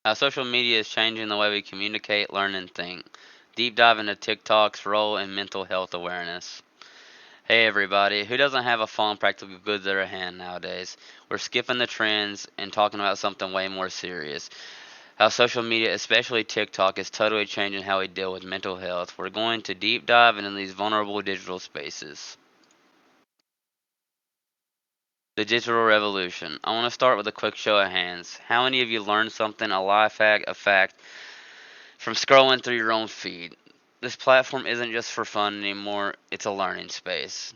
How social media is changing the way we communicate, learn, and think. Deep dive into TikTok's role in mental health awareness. Hey everybody, who doesn't have a phone practical goods at their hand nowadays? We're skipping the trends and talking about something way more serious. How social media, especially TikTok, is totally changing how we deal with mental health. We're going to deep dive into these vulnerable digital spaces. The digital revolution. I want to start with a quick show of hands. How many of you learned something, a life hack, a fact, from scrolling through your own feed? This platform isn't just for fun anymore, it's a learning space.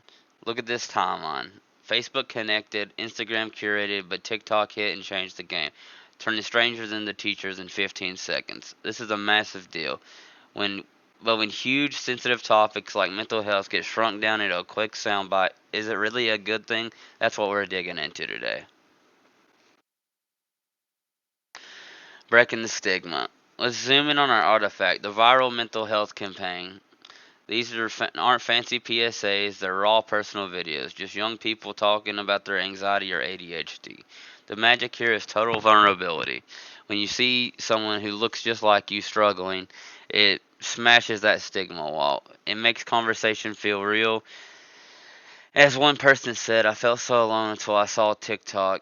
Look at this timeline. Facebook connected, Instagram curated, but TikTok hit and changed the game, turning strangers into teachers in 15 seconds. This is a massive deal. When when huge sensitive topics like mental health get shrunk down into a quick soundbite, is it really a good thing? That's what we're digging into today. Breaking the stigma. Let's zoom in on our artifact, the viral mental health campaign. These aren't fancy PSAs, they're raw personal videos, just young people talking about their anxiety or ADHD. The magic here is total vulnerability. When you see someone who looks just like you struggling, it smashes that stigma wall. It makes conversation feel real. As one person said, I felt so alone until I saw TikTok,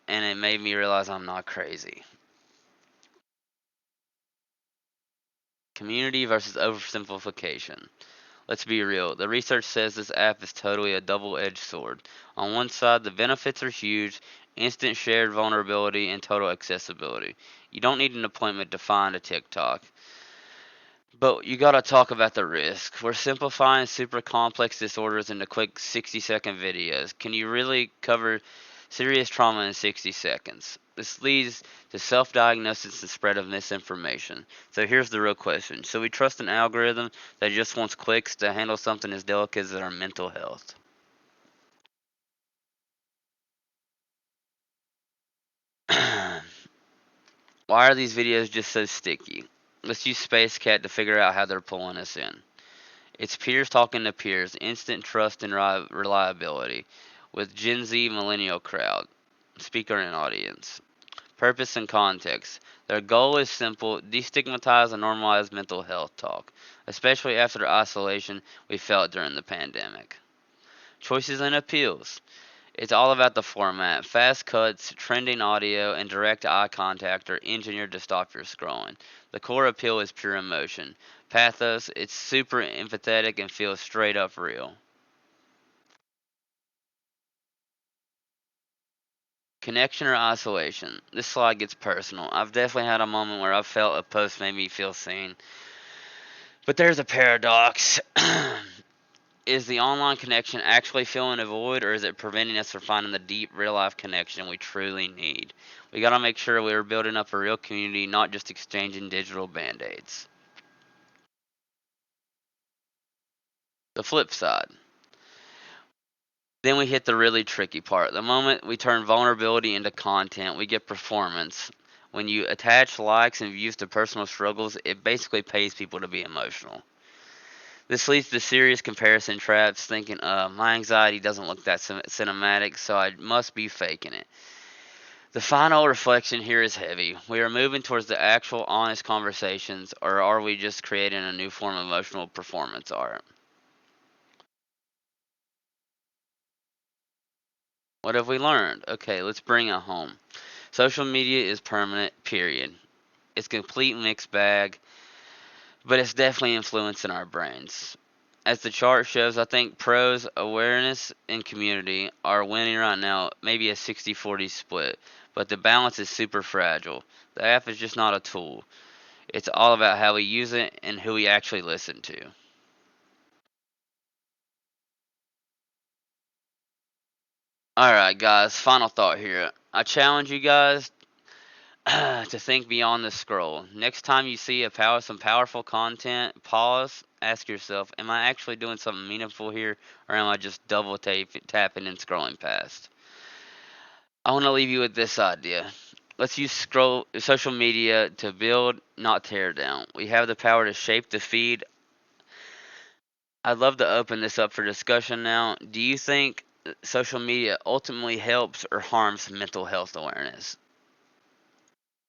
and it made me realize I'm not crazy. Community versus oversimplification. Let's be real. The research says this app is totally a double edged sword. On one side, the benefits are huge: instant shared vulnerability and total accessibility. You don't need an appointment to find a TikTok. But you gotta talk about the risk. We're simplifying super complex disorders into quick 60-second videos. Can you really cover serious trauma in 60 seconds? This leads to self diagnosis and spread of misinformation. So here's the real question: should we trust an algorithm that just wants clicks to handle something as delicate as our mental health? Why are these videos just so sticky? Let's use Space Cat to figure out how they're pulling us in. It's peers talking to peers, instant trust and reliability, with Gen Z millennial crowd, speaker and audience. Purpose and context. Their goal is simple: destigmatize and normalize mental health talk, especially after the isolation we felt during the pandemic. Choices and appeals. It's all about the format. Fast cuts, trending audio, and direct eye contact are engineered to stop your scrolling. The core appeal is pure emotion. Pathos, it's super empathetic and feels straight up real. Connection or isolation. This slide gets personal. I've definitely had a moment where I felt a post made me feel seen. But there's a paradox. Is the online connection actually filling a void, or is it preventing us from finding the deep real life connection we truly need? We gotta make sure we're building up a real community, not just exchanging digital band aids. The flip side. Then we hit the really tricky part. The moment we turn vulnerability into content, we get performance. When you attach likes and views to personal struggles, it basically pays people to be emotional. This leads to serious comparison traps, thinking, my anxiety doesn't look that cinematic, so I must be faking it. The final reflection here is heavy. We are moving towards the actual honest conversations, or are we just creating a new form of emotional performance art? What have we learned? Okay, let's bring it home. Social media is permanent, period. It's a complete mixed bag, but it's definitely influencing our brains. As the chart shows, I think pros, awareness, and community are winning right now, maybe a 60-40 split, but the balance is super fragile. The app is just not a tool. It's all about how we use it and who we actually listen to. Alright, guys, final thought here. I challenge you guys to think beyond the scroll. Next time you see some powerful content, pause, ask yourself, am I actually doing something meaningful here, or am I just tapping and scrolling past? I want to leave you with this idea. Let's use social media to build, not tear down. We have the power to shape the feed. I'd love to open this up for discussion now. Do you think social media ultimately helps or harms mental health awareness?